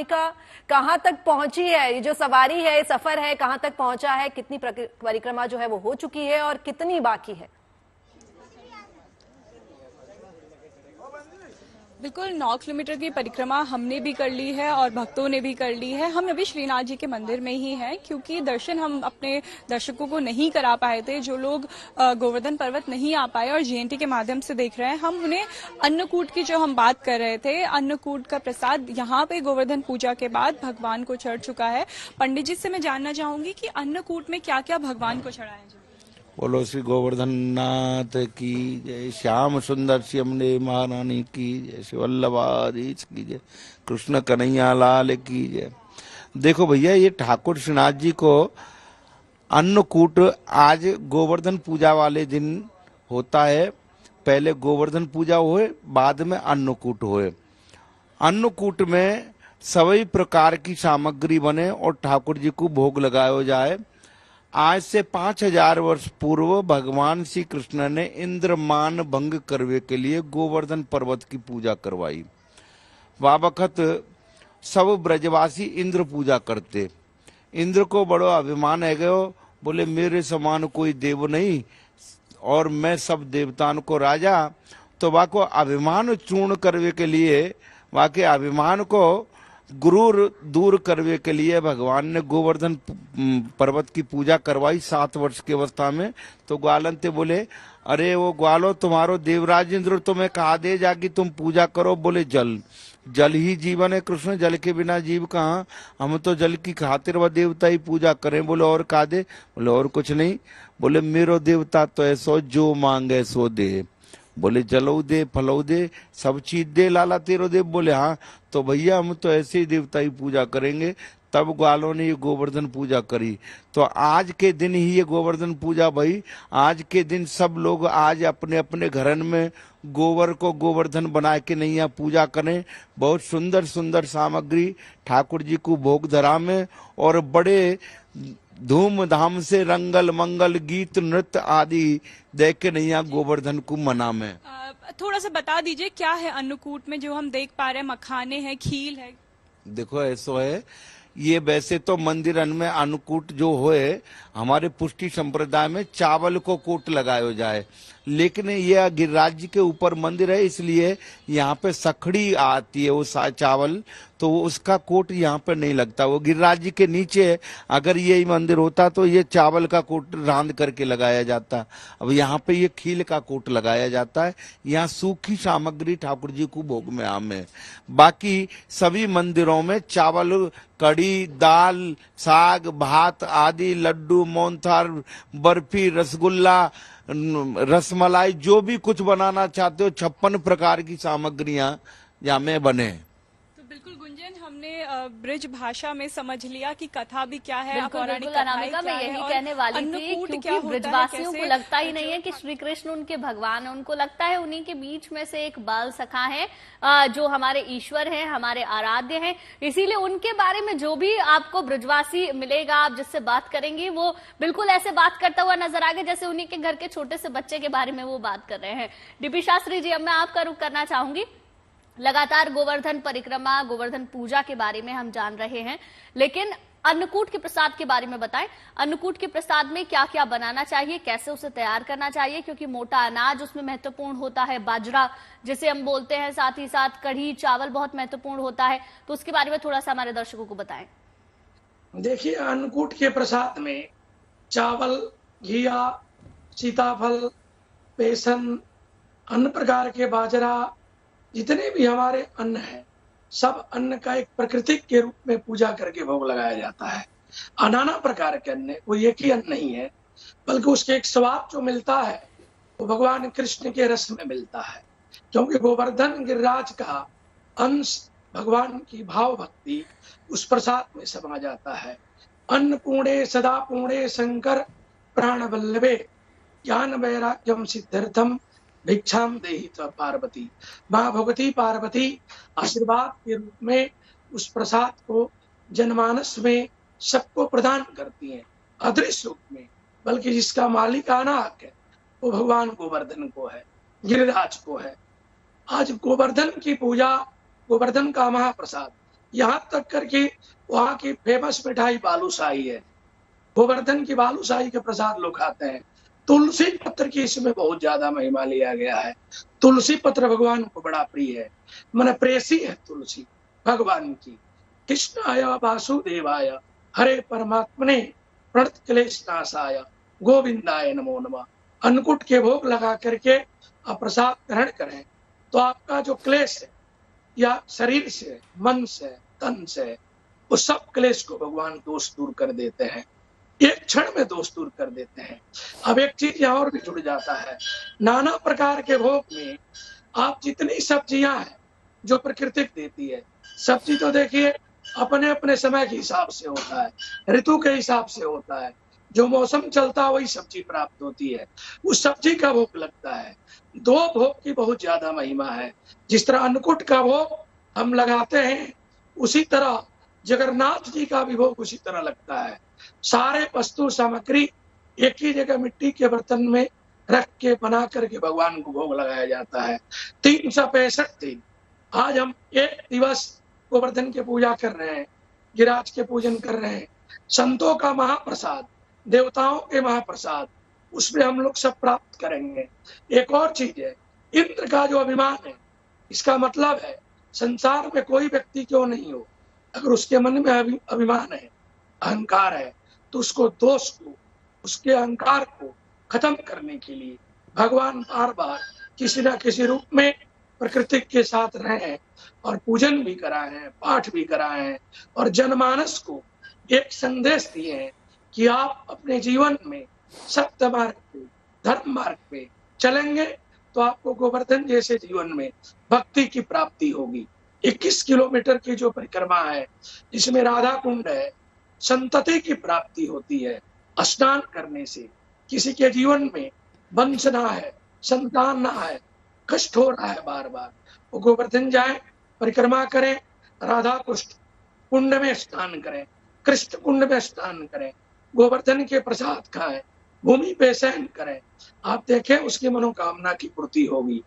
कामिका कहाँ तक पहुंची है? ये जो सवारी है, सफर है, कहाँ तक पहुंचा है? कितनी परिक्रमा जो है वो हो चुकी है और कितनी बाकी है? बिल्कुल 9 किलोमीटर की परिक्रमा हमने भी कर ली है और भक्तों ने भी कर ली है। हम अभी श्रीनाथ जी के मंदिर में ही हैं क्योंकि दर्शन हम अपने दर्शकों को नहीं करा पाए थे। जो लोग गोवर्धन पर्वत नहीं आ पाए और जीएनटी के माध्यम से देख रहे हैं, हम उन्हें अन्नकूट की जो हम बात कर रहे थे, अन्नकूट का प्रसाद यहाँ पे गोवर्धन पूजा के बाद भगवान को चढ़ चुका है। पंडित जी से मैं जानना चाहूंगी कि अन्नकूट में क्या क्या भगवान को चढ़ाया है। बोलो श्री गोवर्धन नाथ की जय, श्याम सुंदर श्यामले महारानी की जय, श्री वल्लभाधीश की जय, कृष्ण कन्हैया लाल की जय। देखो भैया, ये ठाकुर श्रीनाथ जी को अन्नकूट आज गोवर्धन पूजा वाले दिन होता है। पहले गोवर्धन पूजा हुए, बाद में अन्नकूट हुए। अन्नकूट में सभी प्रकार की सामग्री बने और ठाकुर जी को भोग लगाया जाए। आज से 5000 वर्ष पूर्व भगवान श्री कृष्ण ने इंद्रमान भंग करने के लिए गोवर्धन पर्वत की पूजा करवाई। वाबखत सब ब्रजवासी इंद्र पूजा करते। इंद्र को बड़ो अभिमान है गयो, बोले मेरे समान कोई देव नहीं और मैं सब देवताओं को राजा। तो वाको अभिमान चूर्ण करने के लिए, वाके अभिमान को गुरूर दूर करने के लिए भगवान ने गोवर्धन पर्वत की पूजा करवाई 7 वर्ष की अवस्था में। तो ग्वालन ते बोले, अरे वो ग्वालो, तुम्हारो देवराज इंद्र तुम्हें कहा दे जाकि तुम पूजा करो। बोले जल, जल ही जीवन है कृष्ण, जल के बिना जीव कहाँ। हम तो जल की खातिर व देवता ही पूजा करें। बोले और कहा दे? बोले और कुछ नहीं। बोले मेरो देवता तो ऐसो जो मांगे सो दे। बोले जलो दे, फलो दे, सब चीज दे लाला तेरो देव। बोले हाँ, तो भैया हम तो ऐसे ही देवता ही पूजा करेंगे। तब ग्वालों ने ये गोवर्धन पूजा करी। तो आज के दिन ही ये गोवर्धन पूजा भई। आज के दिन सब लोग आज अपने अपने घरन में गोबर को गोवर्धन बना के नैया पूजा करें। बहुत सुंदर सुंदर सामग्री ठाकुर जी को भोग धरा में और बड़े धूमधाम से रंगल मंगल गीत नृत्य आदि देख के नैया गोवर्धन को मना में। थोड़ा सा बता दीजिए क्या है अन्नकूट में जो हम देख पा रहे हैं? मखाने हैं, खील है। देखो ऐसा है, ये वैसे तो मंदिरन में अन्नकूट जो होए, हमारे पुष्टि संप्रदाय में चावल को कूट लगायो जाए, लेकिन यह गिरिराज जी के ऊपर मंदिर है इसलिए यहाँ पे सखड़ी आती है वो चावल, तो वो उसका कोट यहाँ पे नहीं लगता। वो गिरिराज जी के नीचे अगर ये मंदिर होता तो ये चावल का कोट रांध करके लगाया जाता। अब यहाँ पे ये खील का कोट लगाया जाता है। यहाँ सूखी सामग्री ठाकुर जी को भोग में आम है। बाकी सभी मंदिरों में चावल, कड़ी, दाल, साग, भात आदि, लड्डू, मोहनथाल, बर्फी, रसगुल्ला, रसमलाई, जो भी कुछ बनाना चाहते हो 56 प्रकार की सामग्रियां यहाँ में बने। तो बिल्कुल गुंजन, हमने ब्रिज भाषा में समझ लिया कि कथा भी क्या है, बिल्कुल अनामिका, मैं यही कहने वाली थी क्योंकि ब्रजवासियों को लगता ही नहीं है कि श्री कृष्ण उनके भगवान है। उनको लगता है उन्हीं के बीच में से एक बाल सखा है जो हमारे ईश्वर हैं, हमारे आराध्य हैं। इसीलिए उनके बारे में जो भी आपको ब्रजवासी मिलेगा, आप जिससे बात करेंगे, वो बिल्कुल ऐसे बात करता हुआ नजर आएगा जैसे उन्हीं के घर के छोटे से बच्चे के बारे में वो बात कर रहे हैं। डीपी शास्त्री जी, अब मैं आपका रुख करना चाहूंगी। लगातार गोवर्धन परिक्रमा, गोवर्धन पूजा के बारे में हम जान रहे हैं, लेकिन अन्नकूट के प्रसाद के बारे में बताएं। अन्नकूट के प्रसाद में क्या क्या बनाना चाहिए, कैसे उसे तैयार करना चाहिए, क्योंकि मोटा अनाज उसमें महत्वपूर्ण होता है, बाजरा जिसे हम बोलते हैं, साथ ही साथ कढ़ी चावल बहुत महत्वपूर्ण होता है। तो उसके बारे में थोड़ा सा हमारे दर्शकों को बताएं। देखिए, अन्नकूट के प्रसाद में चावल, घिया, सीताफल, बेसन, अन्य प्रकार के बाजरा, जितने भी हमारे अन्न है, सब अन्न का एक प्रकृतिक के रूप में पूजा करके भोग लगाया जाता है। नाना प्रकार के अन्न, कोई एक ही अन्न नहीं है, बल्कि उसके एक स्वाद जो मिलता है वो भगवान कृष्ण के रस में मिलता है। क्योंकि गोवर्धन गिरिराज का अंश भगवान की भाव भक्ति उस प्रसाद में समा जाता है। अन्नपूर्णे सदा पूर्णे शंकर प्राण वल्लभे ज्ञान वैराग्यम सिद्ध्यर्थम भिक्षाम देहि त्वं पार्वती। माँ भगवती पार्वती आशीर्वाद के रूप में उस प्रसाद को जनमानस में सबको प्रदान करती हैं, अदृश्य रूप में, बल्कि जिसका मालिकाना हक है वो भगवान गोवर्धन को है, गिरिराज को है। आज गोवर्धन की पूजा, गोवर्धन का महाप्रसाद यहाँ तक करके वहाँ की फेमस मिठाई बालूशाही है। गोवर्धन की बालूशाही के प्रसाद लोग खाते हैं। तुलसी पत्र की इसमें बहुत ज्यादा महिमा लिया गया है। तुलसी पत्र भगवान को बड़ा प्रिय है, मन प्रेसी है तुलसी भगवान की। कृष्णाय वासुदेवाय हरे परमात्मने प्रणत क्लेश नाशाय गोविंदाय नमो नमः। अन्नकूट के भोग लगा करके आप प्रसाद ग्रहण करें तो आपका जो क्लेश है या शरीर से, मन से, तन से, उस सब क्लेश को भगवान दोष दूर कर देते हैं, एक क्षण में दोष दूर कर देते हैं। अब एक चीज यहाँ और भी जुड़ जाता है, नाना प्रकार के भोग में आप जितनी सब्जियां हैं जो प्रकृति देती है, सब्जी तो देखिए अपने अपने समय के हिसाब से होता है, ऋतु के हिसाब से होता है, जो मौसम चलता है वही सब्जी प्राप्त होती है, उस सब्जी का भोग लगता है। दो भोग की बहुत ज्यादा महिमा है। जिस तरह अन्नकूट का भोग हम लगाते हैं, उसी तरह जगन्नाथ जी का भी भोग उसी तरह लगता है। सारे वस्तु सामग्री एक ही जगह मिट्टी के बर्तन में रख के बना करके भगवान को भोग लगाया जाता है। 365 दिन आज हम एक दिवस गोवर्धन की पूजा कर रहे हैं, गिरिराज के पूजन कर रहे हैं। संतों का महाप्रसाद, देवताओं के महाप्रसाद, उसमें हम लोग सब प्राप्त करेंगे। एक और चीज है, इंद्र का जो अभिमान है, इसका मतलब है संसार में कोई व्यक्ति क्यों नहीं हो, अगर उसके मन में अभिमान है, अहंकार है, तो उसको दोष को, उसके अहंकार को खत्म करने के लिए भगवान बार बार किसी न किसी रूप में प्रकृति के साथ रहे हैं और पूजन भी कराए हैं, पाठ भी कराए हैं और जनमानस को एक संदेश दिए हैं कि आप अपने जीवन में सत्य मार्ग पे, धर्म मार्ग पे चलेंगे तो आपको गोवर्धन जैसे जीवन में भक्ति की प्राप्ति होगी। 21 किलोमीटर की जो परिक्रमा है, इसमें राधा कुंड है, संतति की प्राप्ति होती है। स्नान करने से किसी के जीवन में वंश ना है, संतान ना है, कष्ट हो रहा है बार बार, वो गोवर्धन जाए, परिक्रमा करें, राधा कुंड में स्नान करें, कृष्ण कुंड में स्नान करें, गोवर्धन के प्रसाद खाएं, भूमि पे शयन करें, आप देखें उसकी मनोकामना की पूर्ति होगी।